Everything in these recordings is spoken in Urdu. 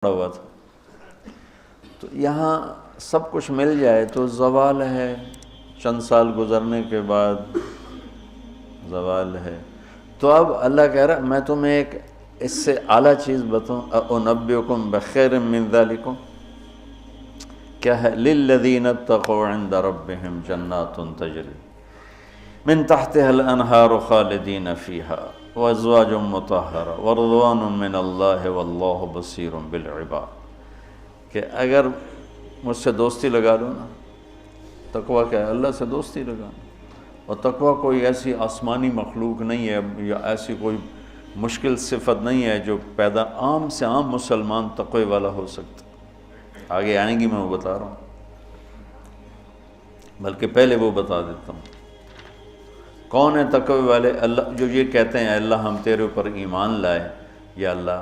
ہوا تھا تو یہاں سب کچھ مل جائے تو زوال ہے، چند سال گزرنے کے بعد زوال ہے۔ تو اب اللہ کہہ رہا میں تمہیں ایک اس سے اعلیٰ چیز بتاؤں، انبئکم بخیر من ذالکم، کیا ہے؟ للذین اتقوا عند ربہم جنات تجری من تحتها الانہار خالدین فیہا وازواج مطہرہ ورضوان من اللہ واللہ بصیر بالعباد، کہ اگر مجھ سے دوستی لگا لو نا، تقویٰ کیا ہے؟ اللہ سے دوستی لگانا۔ اور تقویٰ کوئی ایسی آسمانی مخلوق نہیں ہے یا ایسی کوئی مشکل صفت نہیں ہے جو پیدا عام سے عام مسلمان تقوی والا ہو سکتا۔ آگے آئیں گی، میں وہ بتا رہا ہوں، بلکہ پہلے وہ بتا دیتا ہوں کون ہے تقوی والے۔ اللہ جو یہ کہتے ہیں اللہ ہم تیرے اوپر ایمان لائے، یا اللہ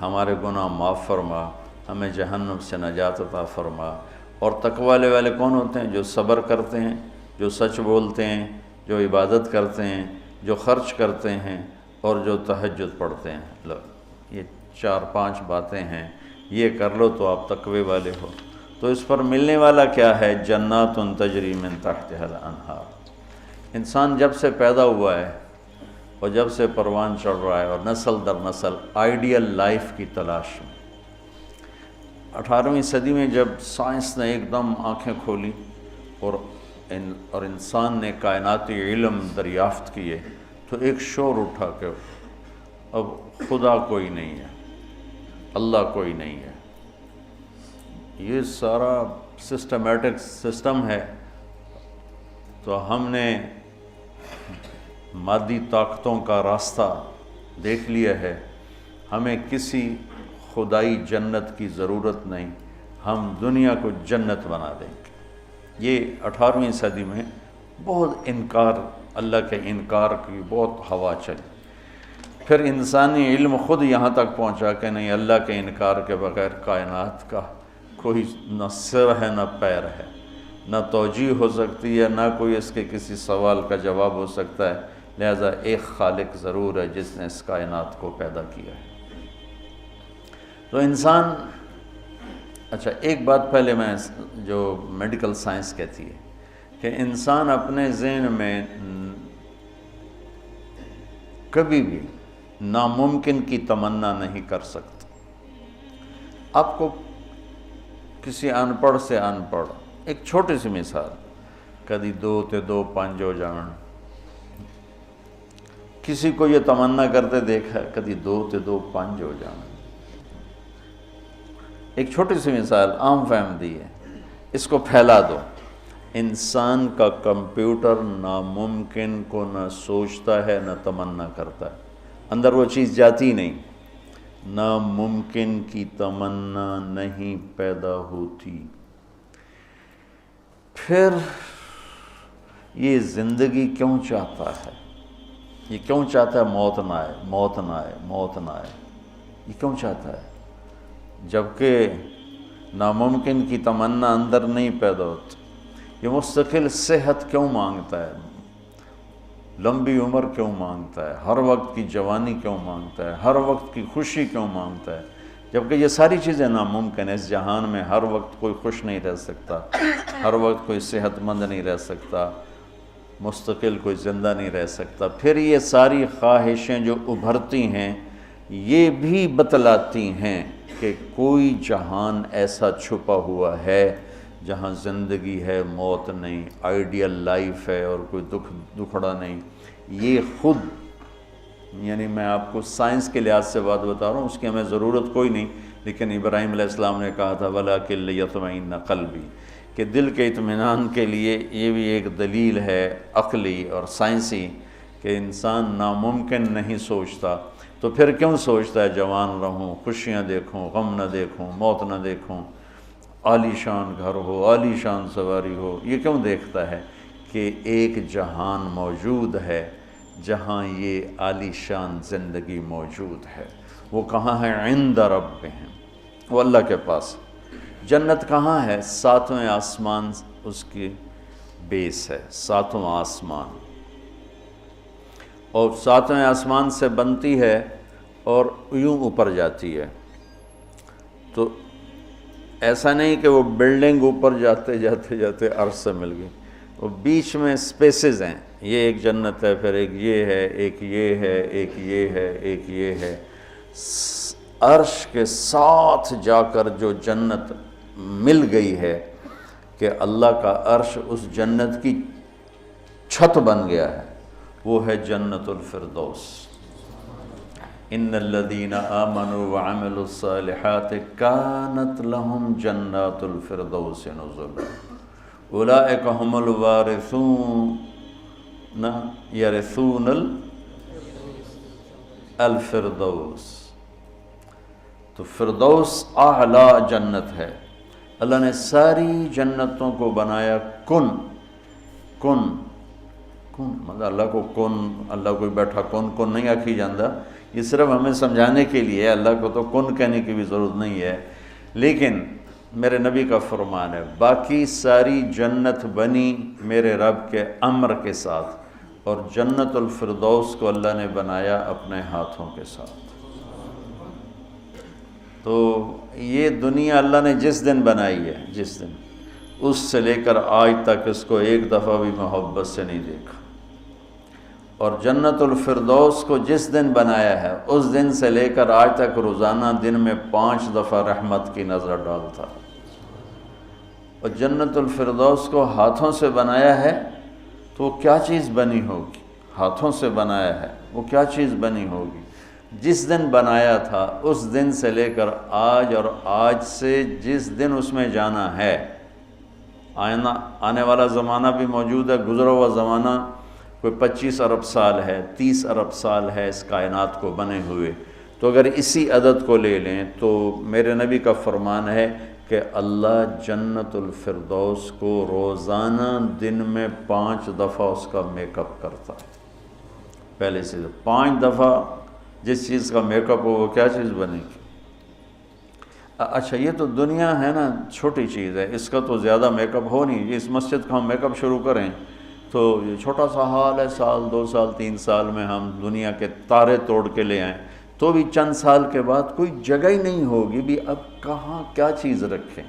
ہمارے گناہ معاف فرما، ہمیں جہنم سے نجات عطا فرما۔ اور تقوی والے کون ہوتے ہیں؟ جو صبر کرتے ہیں، جو سچ بولتے ہیں، جو عبادت کرتے ہیں، جو خرچ کرتے ہیں، اور جو تہجد پڑھتے ہیں۔ لو یہ 4-5 باتیں ہیں، یہ کر لو تو آپ تقوی والے ہو۔ تو اس پر ملنے والا کیا ہے؟ جنات تجری من تحتها الانہار۔ انسان جب سے پیدا ہوا ہے اور جب سے پروان چڑھ رہا ہے اور نسل در نسل آئیڈیل لائف کی تلاش میں، 18ویں صدی میں جب سائنس نے ایک دم آنکھیں کھولی اور انسان نے کائناتی علم دریافت کیے، تو ایک شور اٹھا کہ اب خدا کوئی نہیں ہے، اللہ کوئی نہیں ہے، یہ سارا سسٹمیٹک سسٹم ہے۔ تو ہم نے مادی طاقتوں کا راستہ دیکھ لیا ہے، ہمیں کسی خدائی جنت کی ضرورت نہیں، ہم دنیا کو جنت بنا دیں گے۔ یہ 18ویں صدی میں بہت انکار، اللہ کے انکار کی بہت ہوا چلی۔ پھر انسانی علم خود یہاں تک پہنچا کہ نہیں، اللہ کے انکار کے بغیر کائنات کا کوئی نہ سر ہے نہ پیر ہے، نہ توجیہ ہو سکتی ہے، نہ کوئی اس کے کسی سوال کا جواب ہو سکتا ہے، لہذا ایک خالق ضرور ہے جس نے اس کائنات کو پیدا کیا ہے۔ تو انسان، اچھا ایک بات پہلے میں جو میڈیکل سائنس کہتی ہے کہ انسان اپنے ذہن میں کبھی بھی ناممکن کی تمنا نہیں کر سکتا۔ آپ کو کسی ان پڑھ سے ان پڑھ، ایک چھوٹی سی مثال، کدی 2 تے 2 5 ہو جان، کسی کو یہ تمنا کرتے دیکھا کدی 2 تے 2 5 ہو جان؟ ایک چھوٹی سی مثال عام فہم دی ہے، اس کو پھیلا دو۔ انسان کا کمپیوٹر ناممکن کو نہ سوچتا ہے نہ تمنا کرتا ہے، اندر وہ چیز جاتی نہیں، ناممکن کی تمنا نہیں پیدا ہوتی۔ پھر یہ زندگی کیوں چاہتا ہے؟ یہ کیوں چاہتا ہے موت نہ آئے، موت نہ آئے، موت نہ آئے؟ یہ کیوں چاہتا ہے جبکہ ناممکن کی تمنا اندر نہیں پیدا ہوتی؟ یہ مستقل صحت کیوں مانگتا ہے، لمبی عمر کیوں مانگتا ہے، ہر وقت کی جوانی کیوں مانگتا ہے، ہر وقت کی خوشی کیوں مانگتا ہے، جبکہ یہ ساری چیزیں ناممکن ہیں۔ اس جہان میں ہر وقت کوئی خوش نہیں رہ سکتا، ہر وقت کوئی صحت مند نہیں رہ سکتا، مستقل کوئی زندہ نہیں رہ سکتا۔ پھر یہ ساری خواہشیں جو ابھرتی ہیں یہ بھی بتلاتی ہیں کہ کوئی جہان ایسا چھپا ہوا ہے جہاں زندگی ہے، موت نہیں، آئیڈیل لائف ہے اور کوئی دکھڑا نہیں۔ یہ خود، یعنی میں آپ کو سائنس کے لحاظ سے بات بتا رہا ہوں، اس کی ہمیں ضرورت کوئی نہیں، لیکن ابراہیم علیہ السلام نے کہا تھا وَلَٰكِن لِيَطْمَئِنَّ قَلْبِي، کہ دل کے اطمینان کے لیے یہ بھی ایک دلیل ہے عقلی اور سائنسی کہ انسان ناممکن نہیں سوچتا، تو پھر کیوں سوچتا ہے جوان رہوں، خوشیاں دیکھوں، غم نہ دیکھوں، موت نہ دیکھوں، عالی شان گھر ہو، عالی شان سواری ہو؟ یہ کیوں دیکھتا ہے کہ ایک جہان موجود ہے جہاں یہ عالی شان زندگی موجود ہے۔ وہ کہاں ہے؟ عند ربہم، وہ اللہ کے پاس۔ جنت کہاں ہے؟ 7ویں آسمان اس کی بیس ہے، 7واں آسمان، اور 7ویں آسمان سے بنتی ہے اور یوں اوپر جاتی ہے۔ تو ایسا نہیں کہ وہ بلڈنگ اوپر جاتے جاتے جاتے عرش سے مل گئی، وہ بیچ میں سپیسز ہیں، یہ ایک جنت ہے، پھر ایک یہ ہے، ایک یہ ہے، ایک یہ ہے، ایک یہ ہے۔ عرش کے ساتھ جا کر جو جنت مل گئی ہے کہ اللہ کا عرش اس جنت کی چھت بن گیا ہے، وہ ہے جنت الفردوس۔ ان الذین آمنوا وعملوا الصالحات کانت لهم جنات الفردوس نزلا اولئک هم الوارثون یرثون الفردوس۔ تو فردوس اعلیٰ جنت ہے۔ اللہ نے ساری جنتوں کو بنایا کن کن کن، مطلب اللہ کو کن، اللہ کوئی بیٹھا کن کن نہیں آکھی جاندہ، یہ صرف ہمیں سمجھانے کے لیے ہے، اللہ کو تو کن کہنے کی بھی ضرورت نہیں ہے، لیکن میرے نبی کا فرمان ہے باقی ساری جنت بنی میرے رب کے امر کے ساتھ، اور جنت الفردوس کو اللہ نے بنایا اپنے ہاتھوں کے ساتھ۔ تو یہ دنیا اللہ نے جس دن بنائی ہے، جس دن، اس سے لے کر آج تک اس کو ایک دفعہ بھی محبت سے نہیں دیکھا، اور جنت الفردوس کو جس دن بنایا ہے اس دن سے لے کر آج تک روزانہ دن میں 5 دفعہ رحمت کی نظر ڈالتا۔ اور جنت الفردوس کو ہاتھوں سے بنایا ہے تو وہ کیا چیز بنی ہوگی؟ ہاتھوں سے بنایا ہے، وہ کیا چیز بنی ہوگی؟ جس دن بنایا تھا اس دن سے لے کر آج، اور آج سے جس دن اس میں جانا ہے، آنے والا زمانہ بھی موجود ہے، گزرا ہوا زمانہ کوئی 25 ارب سال ہے، 30 ارب سال ہے اس کائنات کو بنے ہوئے، تو اگر اسی عدد کو لے لیں تو میرے نبی کا فرمان ہے کہ اللہ جنت الفردوس کو روزانہ دن میں 5 دفعہ اس کا میک اپ کرتا ہے۔ پہلے سے 5 دفعہ جس چیز کا میک اپ ہو وہ کیا چیز بنے گی؟ اچھا یہ تو دنیا ہے نا، چھوٹی چیز ہے، اس کا تو زیادہ میک اپ ہو نہیں، اس مسجد کا ہم میک اپ شروع کریں تو یہ چھوٹا سا حال ہے، سال 2 سال 3 سال میں ہم دنیا کے تارے توڑ کے لے آئیں، تو بھی چند سال کے بعد کوئی جگہ ہی نہیں ہوگی بھی اب کہاں کیا چیز رکھیں۔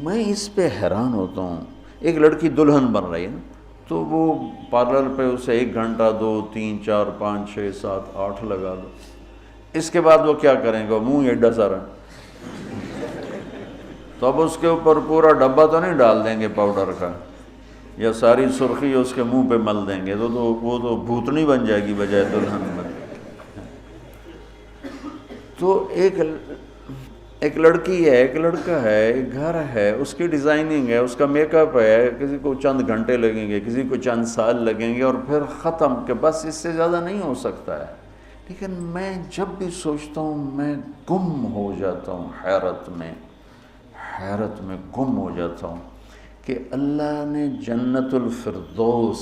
میں اس پہ حیران ہوتا ہوں، ایک لڑکی دلہن بن رہی ہے نا، تو وہ پارلر پہ اسے 1 گھنٹہ 2 3 4 5 6 7 8 لگا دو، اس کے بعد وہ کیا کریں گے؟ منہ ایڈا سارا، تو اب اس کے اوپر پورا ڈبہ تو نہیں ڈال دیں گے پاؤڈر کا، یا ساری سرخی اس کے منہ پہ مل دیں گے، تو وہ تو بھوتنی بن جائے گی بجائے دلہن بن۔ تو ایک لڑکی ہے، ایک لڑکا ہے، ایک گھر ہے، اس کی ڈیزائننگ ہے، اس کا میک اپ ہے، کسی کو چند گھنٹے لگیں گے، کسی کو چند سال لگیں گے، اور پھر ختم، کہ بس اس سے زیادہ نہیں ہو سکتا ہے۔ لیکن میں جب بھی سوچتا ہوں میں گم ہو جاتا ہوں، حیرت میں گم ہو جاتا ہوں کہ اللہ نے جنت الفردوس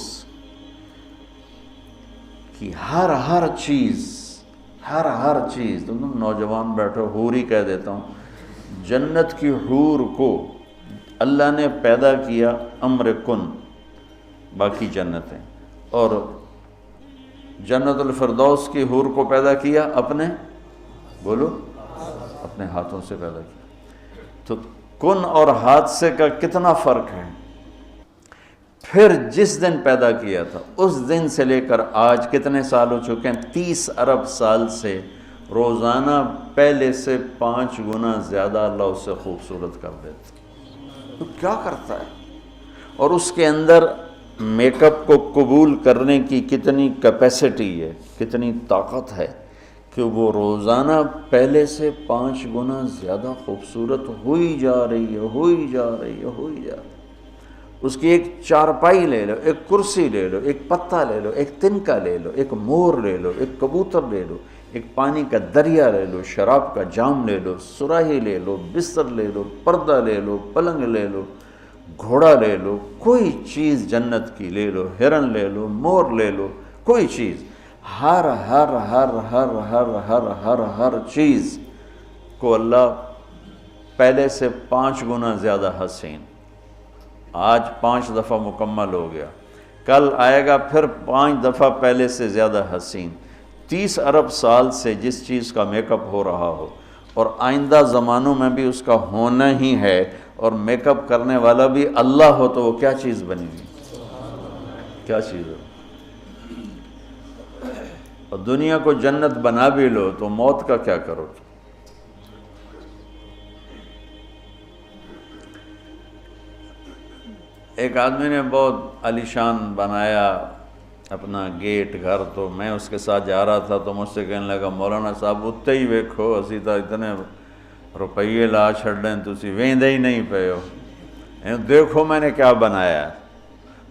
کی ہر چیز، تم نوجوان بیٹھو، حور ہی کہہ دیتا ہوں، جنت کی حور کو اللہ نے پیدا کیا امر کن، باقی جنتیں، اور جنت الفردوس کی حور کو پیدا کیا اپنے ہاتھوں سے پیدا کیا۔ تو کن اور حادثے کا کتنا فرق ہے۔ پھر جس دن پیدا کیا تھا اس دن سے لے کر آج کتنے سال ہو چکے ہیں؟ 30 ارب سال سے روزانہ پہلے سے 5 گنا زیادہ اللہ اسے خوبصورت کر دیتا۔ تو کیا کرتا ہے؟ اور اس کے اندر میک اپ کو قبول کرنے کی کتنی کیپیسٹی ہے، کتنی طاقت ہے کہ وہ روزانہ پہلے سے 5 گنا زیادہ خوبصورت ہوئی جا رہی ہے۔ اس کی ایک چارپائی لے لو، ایک کرسی لے لو، ایک پتا لے لو، ایک تنکا لے لو، ایک مور لے لو، ایک کبوتر لے لو، ایک پانی کا دریا لے لو، شراب کا جام لے لو، سراہی لے لو، بستر لے لو، پردہ لے لو، پلنگ لے لو، گھوڑا لے لو، کوئی چیز جنت کی لے لو، ہرن لے لو، مور لے لو، کوئی چیز، ہر چیز کو اللہ پہلے سے 5 گنا زیادہ حسین۔ آج 5 دفعہ مکمل ہو گیا، کل آئے گا پھر 5 دفعہ پہلے سے زیادہ حسین۔ 30 ارب سال سے جس چیز کا میک اپ ہو رہا ہو اور آئندہ زمانوں میں بھی اس کا ہونا ہی ہے، اور میک اپ کرنے والا بھی اللہ ہو تو وہ کیا چیز بنی گی، کیا چیز ہو؟ اور دنیا کو جنت بنا بھی لو تو موت کا کیا کرو؟ ایک آدمی نے بہت عالیشان بنایا اپنا گیٹ گھر، تو میں اس کے ساتھ جا رہا تھا تو مجھ سے کہنے لگا مولانا صاحب اتنے ہی ویکھو، اسی تو اتنے روپیے لا چھڑیں تسی ویندے ہی نہیں پے ہو، دیکھو میں نے کیا بنایا۔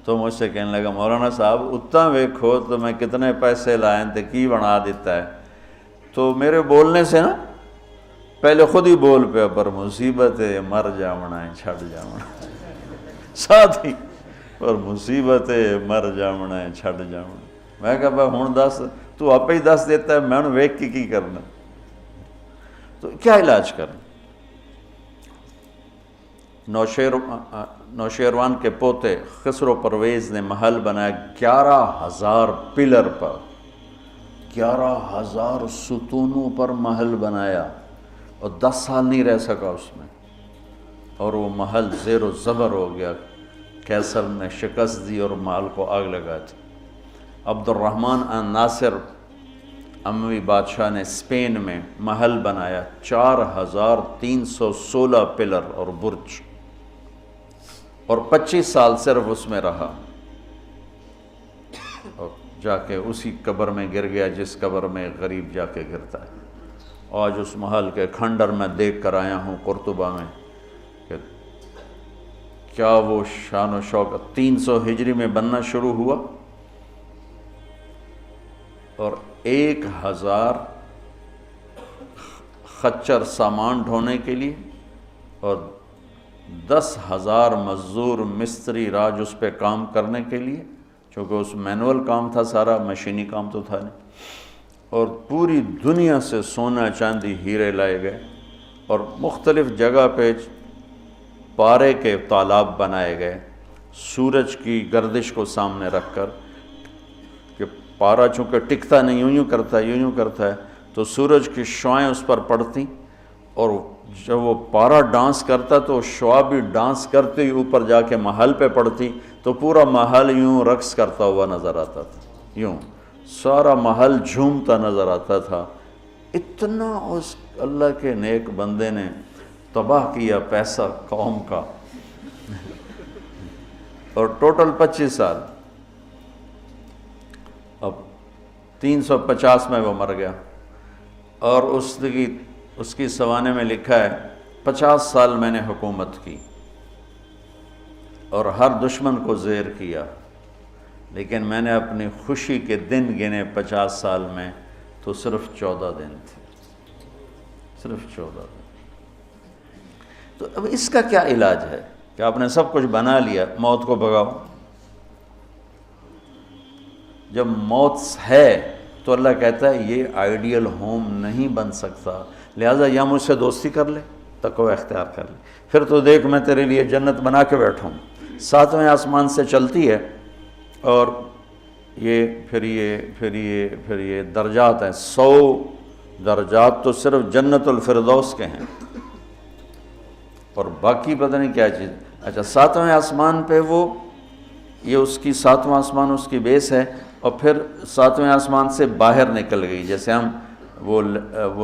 تو مجھ سے کہنے لگا مولانا صاحب اتنا ویکھو تو میں کتنے پیسے لائیں تے کی بنا دیتا ہے۔ تو میرے بولنے سے نا پہلے خود ہی بول پیا، پر مصیبت ہے مر جاونا ہے چھڑ جاونا، ساتھ ہی پر مصیبت ہے مر جاونا ہے چھڑ جاونا۔ میں کہا بھائی ہوں دس، تو آپ ہی دس دیتا ہے، میں ویکھ کی کرنا؟ تو کیا علاج کرنا؟ نوشیروان کے پوتے خسرو پرویز نے محل بنایا 11,000 پلر پر، 11,000 ستونوں پر محل بنایا، اور 10 سال نہیں رہ سکا اس میں، اور وہ محل زیر و زبر ہو گیا۔ کیسر نے شکست دی اور محل کو آگ لگا تھی۔ عبد الرحمن ناصر اموی بادشاہ نے اسپین میں محل بنایا 4,316 پلر اور برج، اور 25 سال صرف اس میں رہا، اور جا کے اسی قبر میں گر گیا جس قبر میں غریب جا کے گرتا ہے۔ آج اس محل کے کھنڈر میں دیکھ کر آیا ہوں قرطبہ میں کہ کیا وہ شان و شوکت 300 ہجری میں بننا شروع ہوا، اور 1,000 خچر سامان ڈھونے کے لیے، اور 10,000 مزدور مستری راج اس پہ کام کرنے کے لیے، چونکہ اس مینول کام تھا سارا، مشینی کام تو تھا نہیں، اور پوری دنیا سے سونا چاندی ہیرے لائے گئے، اور مختلف جگہ پہ پارے کے تالاب بنائے گئے سورج کی گردش کو سامنے رکھ کر، کہ پارا چونکہ ٹکتا نہیں، یوں یوں کرتا ہے تو سورج کی شعائیں اس پر پڑتی، اور جب وہ پارا ڈانس کرتا تو شعا بھی ڈانس کرتے ہی اوپر جا کے محل پہ پڑتی، تو پورا محل یوں رقص کرتا ہوا نظر آتا تھا، یوں سارا محل جھومتا نظر آتا تھا۔ اتنا اس اللہ کے نیک بندے نے تباہ کیا پیسہ قوم کا، اور ٹوٹل 25 سال، اب 350 میں وہ مر گیا، اور اس کی سوانے میں لکھا ہے 50 سال میں نے حکومت کی اور ہر دشمن کو زیر کیا، لیکن میں نے اپنی خوشی کے دن گنے 50 سال میں تو صرف 14 دن تھے، صرف 14 دن۔ تو اب اس کا کیا علاج ہے کہ آپ نے سب کچھ بنا لیا، موت کو بھگاؤ؟ جب موت ہے تو اللہ کہتا ہے یہ آئیڈیل ہوم نہیں بن سکتا، لہٰذا یا مجھ سے دوستی کر لے، تقوی اختیار کر لے، پھر تو دیکھ میں تیرے لیے جنت بنا کے بیٹھا ہوں، 7ویں آسمان سے چلتی ہے، اور پھر یہ درجات ہیں، 100 درجات تو صرف جنت الفردوس کے ہیں، اور باقی پتہ نہیں کیا چیز۔ اچھا 7ویں آسمان پہ یہ اس کی 7واں آسمان اس کی بیس ہے، اور پھر 7ویں آسمان سے باہر نکل گئی، جیسے ہم وہ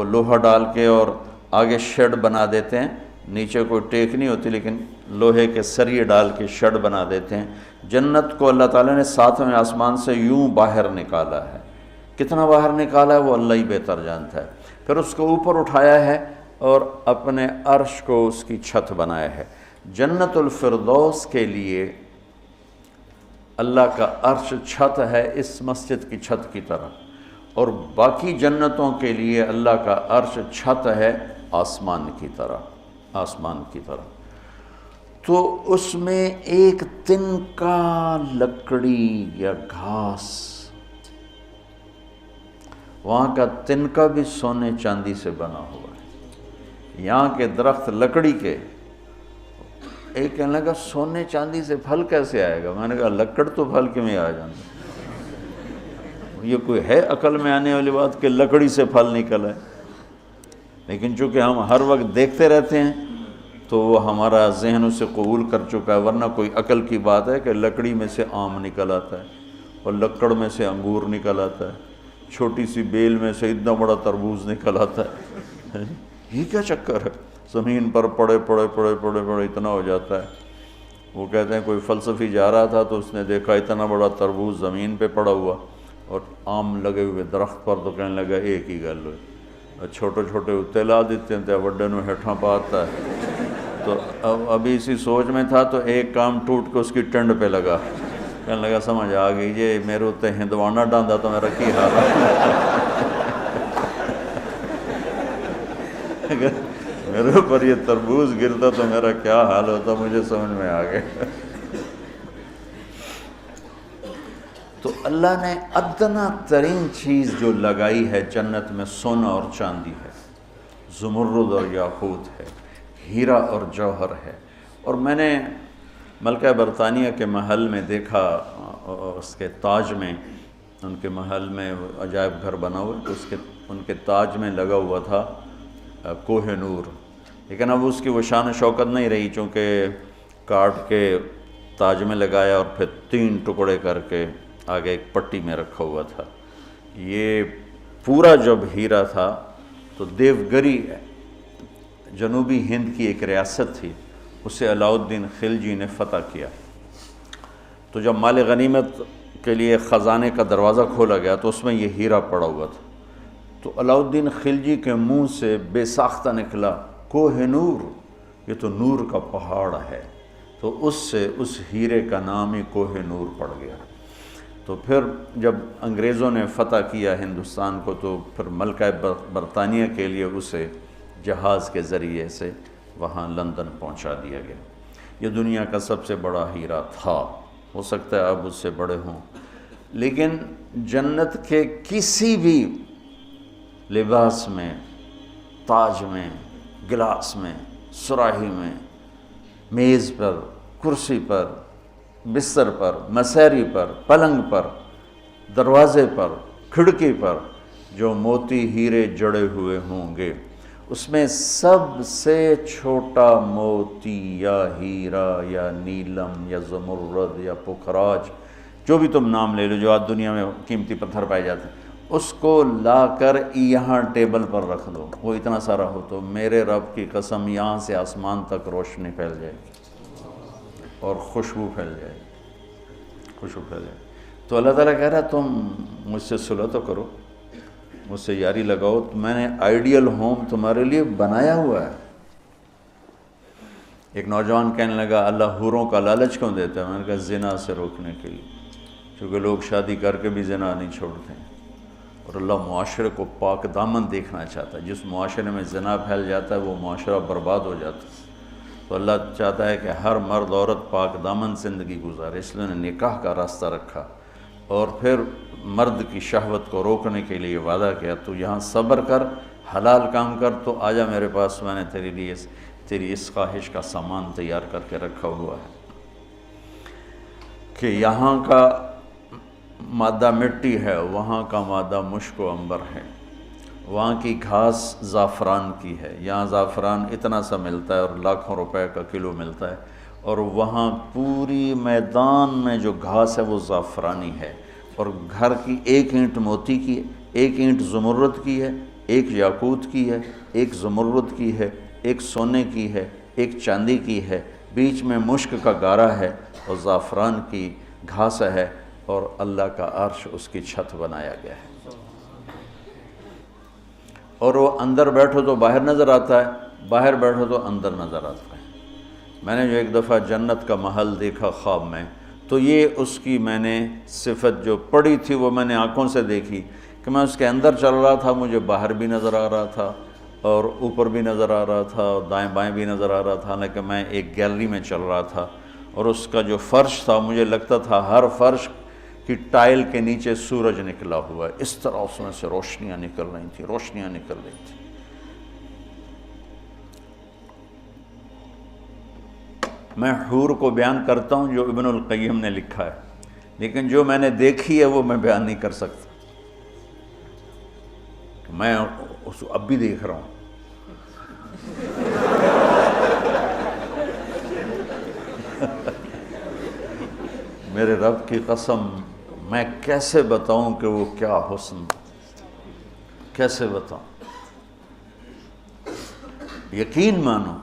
لوہا ڈال کے اور آگے شیڈ بنا دیتے ہیں، نیچے کوئی ٹیک نہیں ہوتی لیکن لوہے کے سریے ڈال کے شیڈ بنا دیتے ہیں، جنت کو اللہ تعالیٰ نے 7ویں آسمان سے یوں باہر نکالا ہے۔ کتنا باہر نکالا ہے وہ اللہ ہی بہتر جانتا ہے۔ پھر اس کو اوپر اٹھایا ہے اور اپنے عرش کو اس کی چھت بنایا ہے۔ جنت الفردوس کے لیے اللہ کا عرش چھت ہے اس مسجد کی چھت کی طرح، اور باقی جنتوں کے لیے اللہ کا عرش چھت ہے آسمان کی طرح، آسمان کی طرح۔ تو اس میں ایک تنکا لکڑی یا گھاس، وہاں کا تنکا بھی سونے چاندی سے بنا ہوا ہے، یہاں کے درخت لکڑی کے۔ ایک کہنے لگا سونے چاندی سے پھل کیسے آئے گا؟ میں نے کہا لکڑ تو پھل کیوں آ جاتا؟ یہ کوئی ہے عقل میں آنے والی بات کہ لکڑی سے پھل نکل ہے؟ لیکن چونکہ ہم ہر وقت دیکھتے رہتے ہیں تو وہ ہمارا ذہن اسے قبول کر چکا ہے، ورنہ کوئی عقل کی بات ہے کہ لکڑی میں سے آم نکل آتا ہے اور لکڑ میں سے انگور نکل آتا ہے، چھوٹی سی بیل میں سے اتنا بڑا تربوز نکل آتا ہے، یہ کیا چکر ہے؟ زمین پر پڑے پڑے پڑے پڑے پڑے اتنا ہو جاتا ہے۔ وہ کہتے ہیں کوئی فلسفی جا رہا تھا تو اس نے دیکھا اتنا بڑا تربوز زمین پہ پڑا ہوا اور آم لگے ہوئے درخت پر، تو کہنے لگا ایک ہی گل ہوئی، اور چھوٹے چھوٹے اتنے لا دیتے ہیں وڈے نو ہیٹھاں پاتا ہے۔ تو ابھی اسی سوچ میں تھا تو ایک کام ٹوٹ کے اس کی ٹنڈ پہ لگا، کہنے لگا سمجھ آ گئی یہ میرے اتنے ہندوانا ڈاندا تو میرا کی حال ہے، میرے اوپر یہ تربوز گرتا تو میرا کیا حال ہوتا، مجھے سمجھ میں آ گیا۔ تو اللہ نے ادنا ترین چیز جو لگائی ہے جنت میں سونا اور چاندی ہے، زمرد اور یاقوت ہے، ہیرا اور جوہر ہے۔ اور میں نے ملکہ برطانیہ کے محل میں دیکھا، اس کے تاج میں، ان کے محل میں عجائب گھر بنا ہوا تو ان کے تاج میں لگا ہوا تھا کوہ نور، لیکن اب اس کی وہ شان و شوکت نہیں رہی، چونکہ کاٹ کے تاج میں لگایا اور پھر 3 ٹکڑے کر کے آگے ایک پٹی میں رکھا ہوا تھا۔ یہ پورا جب ہیرا تھا تو دیوگری جنوبی ہند کی ایک ریاست تھی، اسے علاء الدین خلجی نے فتح کیا۔ تو جب مال غنیمت کے لیے خزانے کا دروازہ کھولا گیا تو اس میں یہ ہیرا پڑا ہوا تھا۔ تو علاء الدین خلجی کے منہ سے بے ساختہ نکلا کوہ نور، یہ تو نور کا پہاڑ ہے، تو اس سے اس ہیرے کا نام ہی کوہ نور پڑ گیا۔ تو پھر جب انگریزوں نے فتح کیا ہندوستان کو تو پھر ملکہ برطانیہ کے لیے اسے جہاز کے ذریعے سے وہاں لندن پہنچا دیا گیا۔ یہ دنیا کا سب سے بڑا ہیرا تھا، ہو سکتا ہے اب اس سے بڑے ہوں، لیکن جنت کے کسی بھی لباس میں، تاج میں، گلاس میں، سراہی میں، میز پر، کرسی پر، بستر پر، مسیری پر، پلنگ پر، دروازے پر، کھڑکی پر جو موتی ہیرے جڑے ہوئے ہوں گے، اس میں سب سے چھوٹا موتی یا ہیرا یا نیلم یا زمرد یا پکھراج، جو بھی تم نام لے لو جو آج دنیا میں قیمتی پتھر پائے جاتے ہیں، اس کو لا کر یہاں ٹیبل پر رکھ دو، وہ اتنا سارا ہو تو میرے رب کی قسم یہاں سے آسمان تک روشنی پھیل جائے گی اور خوشبو پھیل جائے گی، خوشبو پھیل جائے گی۔ تو اللہ تعالیٰ کہہ رہا ہے تم مجھ سے صلح تو کرو، مجھ سے یاری لگاؤ، تو میں نے آئیڈیل ہوم تمہارے لیے بنایا ہوا ہے۔ ایک نوجوان کہنے لگا اللہ حوروں کا لالچ کیوں دیتا ہے؟ میں نے کہا زنا سے روکنے کے لیے، کیونکہ لوگ شادی کر کے بھی زنا نہیں چھوڑتے ہیں، اور اللہ معاشرے کو پاک دامن دیکھنا چاہتا ہے۔ جس معاشرے میں زنا پھیل جاتا ہے وہ معاشرہ برباد ہو جاتا ہے۔ تو اللہ چاہتا ہے کہ ہر مرد عورت پاک دامن زندگی گزارے، اس لیے نے نکاح کا راستہ رکھا، اور پھر مرد کی شہوت کو روکنے کے لیے وعدہ کیا تو یہاں صبر کر، حلال کام کر، تو آجا میرے پاس، میں نے تیرے لیے تیری اس خواہش کا سامان تیار کر کے رکھا ہوا ہے کہ یہاں کا مادہ مٹی ہے، وہاں کا مادہ مشک و عنبر ہے، وہاں کی گھاس زعفران کی ہے، یہاں زعفران اتنا سا ملتا ہے اور لاکھوں روپے کا کلو ملتا ہے، اور وہاں پوری میدان میں جو گھاس ہے وہ زعفرانی ہے، اور گھر کی ایک اینٹ موتی کی ہے، ایک اینٹ زمرد کی ہے، ایک یاقوت کی ہے، ایک زمرد کی ہے، ایک سونے کی ہے، ایک چاندی کی ہے، بیچ میں مشک کا گارا ہے اور زعفران کی گھاس ہے، اور اللہ کا عرش اس کی چھت بنایا گیا ہے، اور وہ اندر بیٹھو تو باہر نظر آتا ہے، باہر بیٹھو تو اندر نظر آتا ہے۔ میں نے جو ایک دفعہ جنت کا محل دیکھا خواب میں، تو یہ اس کی میں نے صفت جو پڑی تھی وہ میں نے آنکھوں سے دیکھی کہ میں اس کے اندر چل رہا تھا، مجھے باہر بھی نظر آ رہا تھا اور اوپر بھی نظر آ رہا تھا اور دائیں بائیں بھی نظر آ رہا تھا، حالانکہ میں ایک گیلری میں چل رہا تھا، اور اس کا جو فرش تھا مجھے لگتا تھا ہر فرش کی ٹائل کے نیچے سورج نکلا ہوا ہے، اس طرح اس میں سے روشنیاں نکل رہی تھیں، روشنیاں نکل رہی تھیں۔ میں حور کو بیان کرتا ہوں جو ابن القیم نے لکھا ہے، لیکن جو میں نے دیکھی ہے وہ میں بیان نہیں کر سکتا، میں اب بھی دیکھ رہا ہوں، میرے رب کی قسم میں کیسے بتاؤں کہ وہ کیا حسن، کیسے بتاؤں؟ یقین مانو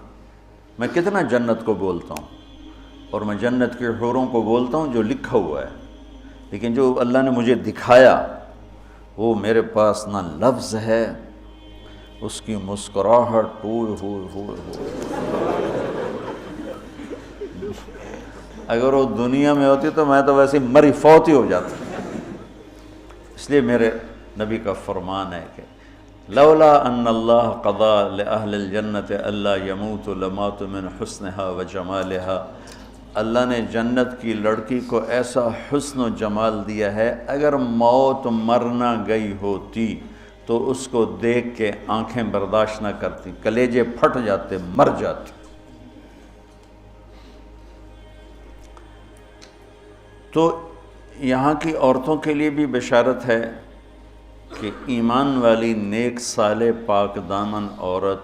میں کتنا جنت کو بولتا ہوں، اور میں جنت کے حوروں کو بولتا ہوں جو لکھا ہوا ہے، لیکن جو اللہ نے مجھے دکھایا وہ میرے پاس نہ لفظ ہے، اس کی مسکراہٹ ہوئے اگر وہ دنیا میں ہوتی تو میں تو ویسے مری فوت ہی ہو جاتا۔ اس لیے میرے نبی کا فرمان ہے کہ لولا ان اللہ قضا لأہل الجنت الا يموتوا لماتوا من حسنها وجمالها، اللہ نے جنت کی لڑکی کو ایسا حسن و جمال دیا ہے، اگر موت مرنا گئی ہوتی تو اس کو دیکھ کے آنکھیں برداشت نہ کرتی، کلیجے پھٹ جاتے، مر جاتے۔ تو یہاں کی عورتوں کے لیے بھی بشارت ہے کہ ایمان والی نیک صالح پاک دامن عورت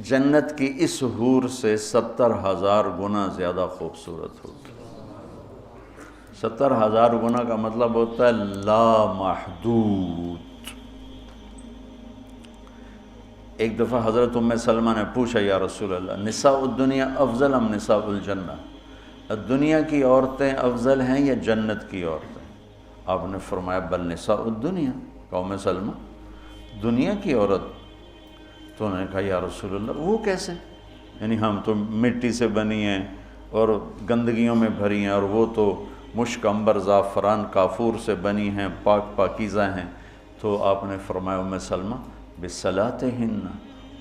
جنت کی اس حور سے 70,000 گنا زیادہ خوبصورت ہوگی۔ 70,000 گنا کا مطلب ہوتا ہے لا محدود۔ ایک دفعہ حضرت ام سلمہ نے پوچھا یا رسول اللہ نساء الدنیا افضل ام نساء الجنہ، دنیا کی عورتیں افضل ہیں یا جنت کی عورتیں؟ آپ نے فرمایا بل نساء الدنیا، ام سلمہ دنیا کی عورت۔ تو انہوں نے کہا یا رسول اللہ وہ کیسے؟ یعنی ہم تو مٹی سے بنی ہیں اور گندگیوں میں بھری ہیں، اور وہ تو مشک عنبر زعفران کافور سے بنی ہیں، پاک پاکیزہ ہیں۔ تو آپ نے فرمایا ام سلمہ بصلاتہن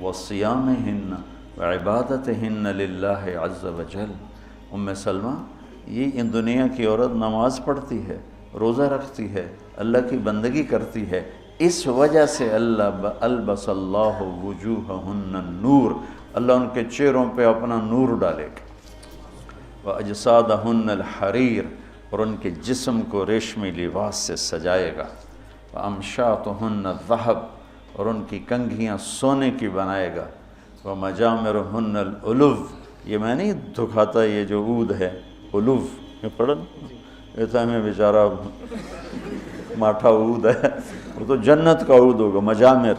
وصیامہن وعبادتہن للہ عز وجل، ام سلمہ یہ ان دنیا کی عورت نماز پڑھتی ہے، روزہ رکھتی ہے، اللہ کی بندگی کرتی ہے، اس وجہ سے البس اللہ وجوہہن النور، اللہ ان کے چہروں پہ اپنا نور ڈالے گا، وَأَجْسَادَهُنَّ الْحَرِيرُ، اور ان کے جسم کو ریشمی لباس سے سجائے گا، وَأَمْشَاطُهُنَّ الذَّهَبُ، اور ان کی کنگھیاں سونے کی بنائے گا، وَمَجَامِرُهُنَّ الْأُلُوِّ، یہ میں نہیں دکھاتا یہ جو عود ہے الوف، یہ پڑھن ایسا میں بیچارہ ماٹھا عود ہے، وہ تو جنت کا عود ہوگا، مجامر۔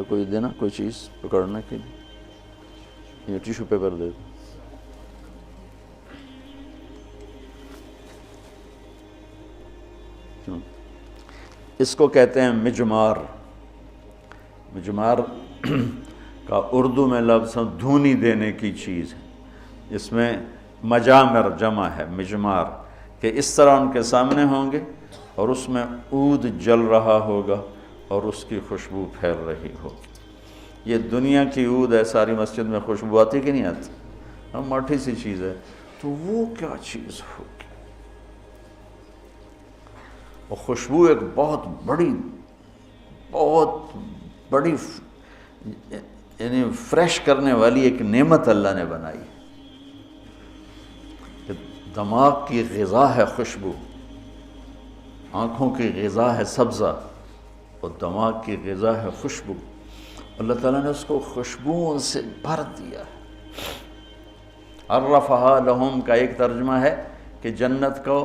کوئی دینا کوئی چیز پکڑنے کے لیے، یہ ٹیشو پیپر دے دو۔ اس کو کہتے ہیں مجمار۔ مجمار کا اردو میں لفظ دھونی دینے کی چیز ہے، اس میں مجامر جمع ہے مجمار، کہ اس طرح ان کے سامنے ہوں گے اور اس میں عود جل رہا ہوگا اور اس کی خوشبو پھیل رہی ہوگی۔ یہ دنیا کی عود ہے، ساری مسجد میں خوشبو آتی کہ نہیں آتی؟ ہم مٹھی سی چیز ہے، تو وہ کیا چیز ہوگی؟ اور خوشبو ایک بہت بڑی یعنی فریش کرنے والی ایک نعمت اللہ نے بنائی ہے، کہ دماغ کی غذا ہے خوشبو، آنکھوں کی غذا ہے سبزہ، اور دماغ کی غذا ہے خوشبو۔ اللہ تعالیٰ نے اس کو خوشبوؤں سے بھر دیا ہے۔ عرفہا لہم کا ایک ترجمہ ہے کہ جنت کو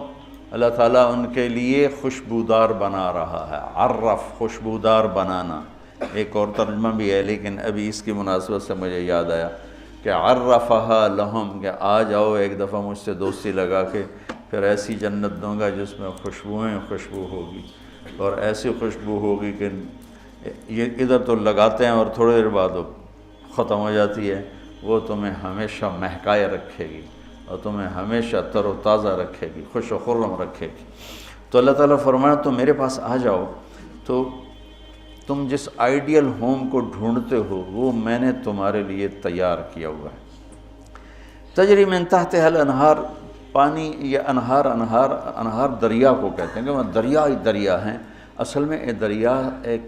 اللہ تعالیٰ ان کے لیے خوشبودار بنا رہا ہے، عرف خوشبودار بنانا۔ ایک اور ترجمہ بھی ہے لیکن ابھی اس کی مناسبت سے مجھے یاد آیا کہ عرفہا لہم، کہ آ جاؤ ایک دفعہ مجھ سے دوستی لگا کے، پھر ایسی جنت دوں گا جس میں خوشبوئیں خوشبو ہوگی، اور ایسی خوشبو ہوگی کہ یہ ادھر تو لگاتے ہیں اور تھوڑی دیر بعد وہ ختم ہو جاتی ہے، وہ تمہیں ہمیشہ مہکائے رکھے گی اور تمہیں ہمیشہ تر و تازہ رکھے گی، خوش و خرم رکھے گی۔ تو اللہ تعالیٰ فرمایا تم میرے پاس آ جاؤ، تو تم جس آئیڈیل ہوم کو ڈھونڈتے ہو وہ میں نے تمہارے لیے تیار کیا ہوا ہے۔ تجری من تحتہا الانہار، پانی یا انہار دریا کو کہتے ہیں، کہ وہ دریا ہی دریا ہیں۔ اصل میں یہ دریا ایک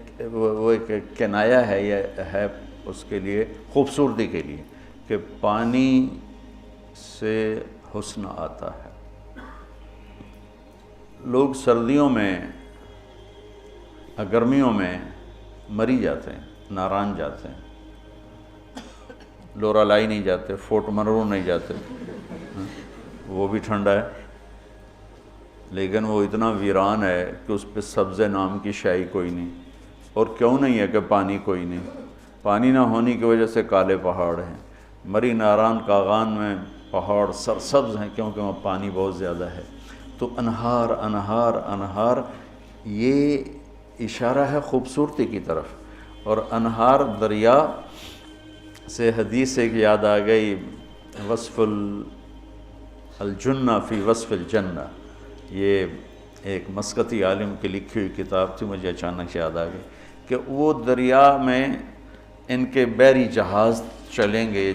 کنایہ ہے، یہ ہے اس کے لیے خوبصورتی کے لیے، کہ پانی سے حسن آتا ہے۔ لوگ سردیوں میں گرمیوں میں مری جاتے ہیں، ناران جاتے ہیں، لورالائی نہیں جاتے، فورٹ منرو نہیں جاتے، وہ بھی ٹھنڈا ہے، لیکن وہ اتنا ویران ہے کہ اس پہ سبز نام کی شائی کوئی نہیں۔ اور کیوں نہیں ہے کہ پانی کوئی نہیں؟ پانی نہ ہونے کی وجہ سے کالے پہاڑ ہیں۔ مری ناران کاغان میں پہاڑ سرسبز ہیں کیونکہ وہاں پانی بہت زیادہ ہے۔ تو انہار انہار انہار، یہ اشارہ ہے خوبصورتی کی طرف۔ اور انہار دریا سے حدیث ایک یاد آ گئی، وصف الجنہ فی وصف الجنہ، یہ ایک مسقطی عالم کی لکھی ہوئی کتاب تھی، مجھے اچانک یاد آ گئی کہ وہ دریا میں ان کے بحری جہاز چلیں گے،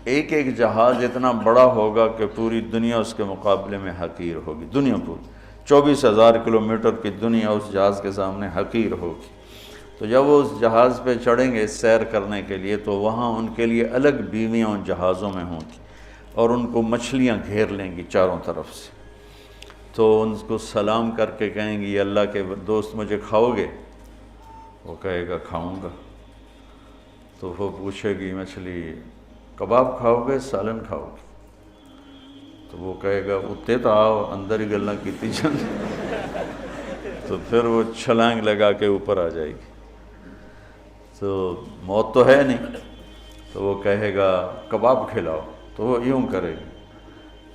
ایک ایک جہاز اتنا بڑا ہوگا کہ پوری دنیا اس کے مقابلے میں حقیر ہوگی، دنیا پوری 24,000 کلومیٹر کی دنیا اس جہاز کے سامنے حقیر ہوگی۔ تو جب وہ اس جہاز پہ چڑھیں گے سیر کرنے کے لیے تو وہاں ان کے لیے الگ بیویاں ان جہازوں میں ہوں گی، اور ان کو مچھلیاں گھیر لیں گی چاروں طرف سے۔ تو ان کو سلام کر کے کہیں گی، یہ اللہ کے دوست مجھے کھاؤ گے؟ وہ کہے گا کھاؤں گا۔ تو وہ پوچھے گی مچھلی، کباب کھاؤ گے سالن کھاؤ گے؟ تو وہ کہے گا اتنے تو آؤ اندر ہی گلاں کیتی جان۔ تو پھر وہ چھلانگ لگا کے اوپر آ جائے گی۔ تو موت تو ہے نہیں، تو وہ کہے گا کباب کھلاؤ، تو وہ یوں کرے گی،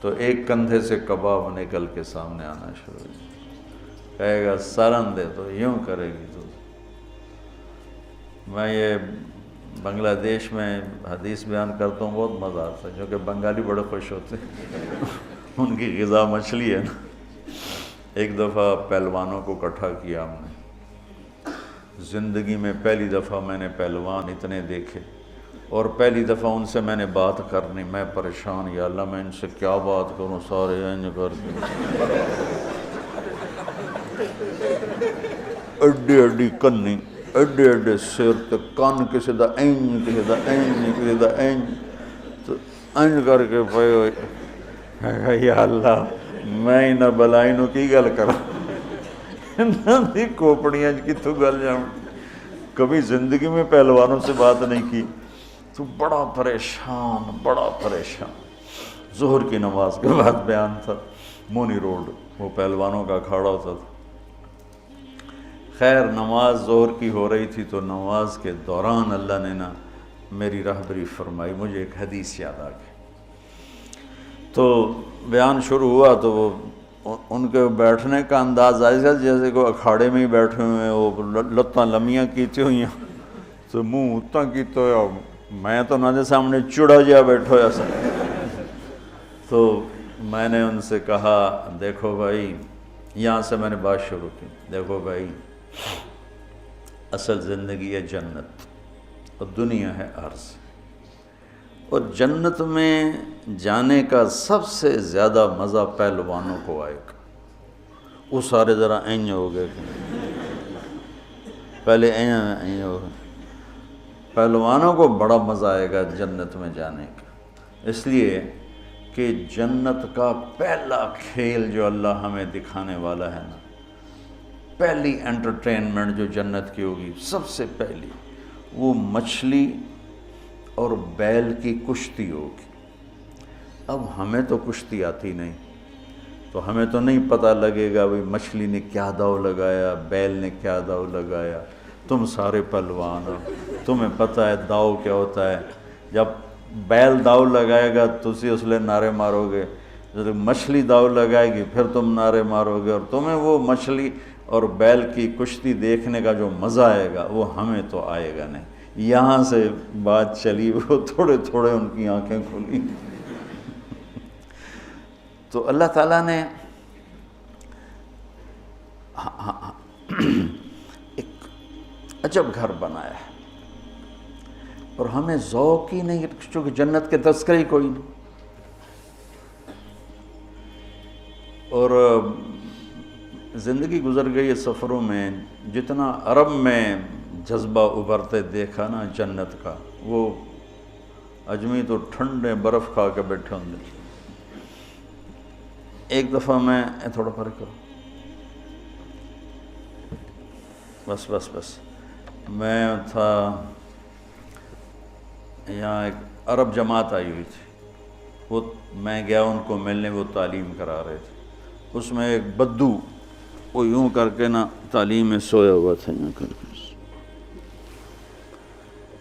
تو ایک کندھے سے کباب نکل کے سامنے آنا شروع ہو جائے، کہے گا سالن دے، تو یوں کرے گی۔ تو میں یہ بنگلہ دیش میں حدیث بیان کرتا ہوں، بہت مزہ آتا ہے، کیونکہ بنگالی بڑے خوش ہوتے ہیں، ان کی غذا مچھلی ہے نا۔ ایک دفعہ پہلوانوں کو اکٹھا کیا ہم نے، زندگی میں پہلی دفعہ میں نے پہلوان اتنے دیکھے، اور پہلی دفعہ ان سے میں نے بات کرنی، میں پریشان، یا اللہ میں ان سے کیا بات کروں، سارے انج کر کے اڈی اڈی کنی، اڈے اڈے سر تے کان، کسی دا اینج کسی دا اینج کسی دا اینج، تو انج کر کے پے ہوئے، میں کہا یا اللہ میں انہاں بلائی نو کی گل کراں، انہاں دی کوپڑیاں کتوں گل جاؤں۔ کبھی زندگی میں پہلوانوں سے بات نہیں کی، تو بڑا پریشان بڑا پریشان۔ ظہر کی نماز کے بعد بیان تھا، مونی روڈ، وہ پہلوانوں کا اکھاڑا ہوتا تھا۔ خیر نماز ظہر کی ہو رہی تھی، تو نماز کے دوران اللہ نے نا میری رہبری فرمائی، مجھے ایک حدیث یاد آ گئی۔ تو بیان شروع ہوا تو وہ ان کے بیٹھنے کا انداز ایسا جیسے کہ اکھاڑے میں ہی بیٹھے ہوئے ہیں، وہ لتاں لمیاں کیتی ہوئی ہیں، تو منہ اتنا کیتا ہوا، میں تو نہ دے سامنے چڑا جیا بیٹھا ہوا سا۔ تو میں نے ان سے کہا دیکھو بھائی، یہاں سے میں نے بات شروع کی، دیکھو بھائی اصل زندگی ہے جنت، اور دنیا ہے عرض، اور جنت میں جانے کا سب سے زیادہ مزہ پہلوانوں کو آئے گا۔ وہ سارے ذرا این ہو گئے، پہلے این ہو گئے، پہلوانوں کو بڑا مزہ آئے گا جنت میں جانے کا، اس لیے کہ جنت کا پہلا کھیل جو اللہ ہمیں دکھانے والا ہے نا، پہلی انٹرٹینمنٹ جو جنت کی ہوگی سب سے پہلی، وہ مچھلی اور بیل کی کشتی ہوگی۔ اب ہمیں تو کشتی آتی نہیں، تو ہمیں تو نہیں پتہ لگے گا بھئی مچھلی نے کیا داؤ لگایا، بیل نے کیا داؤ لگایا۔ تم سارے پہلوان ہو، تمہیں پتہ ہے داؤ کیا ہوتا ہے۔ جب بیل داؤ لگائے گا تو اسی اس لئے نعرے مارو گے، جب مچھلی داؤ لگائے گی پھر تم نعرے مارو گے، اور تمہیں وہ مچھلی اور بیل کی کشتی دیکھنے کا جو مزہ آئے گا وہ ہمیں تو آئے گا نہیں۔ یہاں سے بات چلی، وہ تھوڑے تھوڑے ان کی آنکھیں کھلی۔ تو اللہ تعالیٰ نے ایک عجب گھر بنایا ہے، اور ہمیں ذوق ہی نہیں، چونکہ جنت کے تذکرے ہی کوئی نہیں۔ اور زندگی گزر گئی ہے سفروں میں، جتنا عرب میں جذبہ ابھرتے دیکھا نا جنت کا، وہ اجمی تو ٹھنڈے برف کھا کے بیٹھے ہوں گے۔ ایک دفعہ میں تھوڑا فرق کرو، بس میں تھا یہاں ایک عرب جماعت آئی ہوئی تھی، وہ میں گیا ان کو ملنے، وہ تعلیم کرا رہے تھے، اس میں ایک بدو وہ یوں کر کے نا تعلیم میں سویا ہوا تھا یوں کر کے،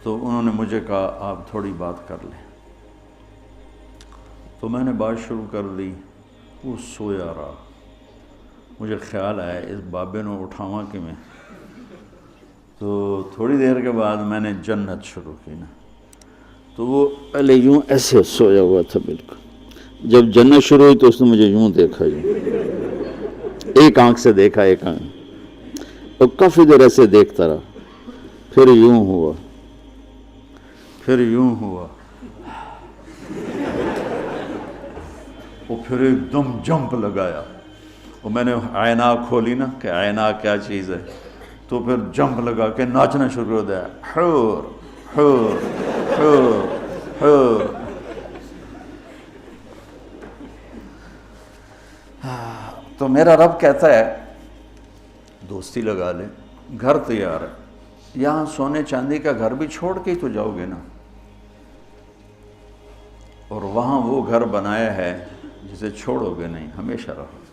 تو انہوں نے مجھے کہا آپ تھوڑی بات کر لیں، تو میں نے بات شروع کر دی، وہ سویا رہا، مجھے خیال آیا اس بابے نے اٹھاواں کہ میں، تو تھوڑی دیر کے بعد میں نے جنت شروع کی نا، تو وہ پہلے یوں ایسے سویا ہوا تھا بالکل، جب جنت شروع ہوئی تو اس نے مجھے یوں دیکھا، ایک آنکھ سے دیکھا، ایک آنکھ، اور کافی دیر ایسے دیکھتا رہا، پھر یوں ہوا، پھر یوں ہوا، وہ پھر ایک دم جمپ لگایا، اور میں نے آئینہ کھولی نا کہ آئینہ کیا چیز ہے، تو پھر جمپ لگا کے ناچنا شروع ہو گیا، حور حور حور حور۔ تو میرا رب کہتا ہے دوستی لگا لے، گھر تیار ہے، یہاں سونے چاندی کا گھر بھی چھوڑ کے ہی تو جاؤ گے نا، اور وہاں وہ گھر بنایا ہے جسے چھوڑو گے نہیں، ہمیشہ رہو۔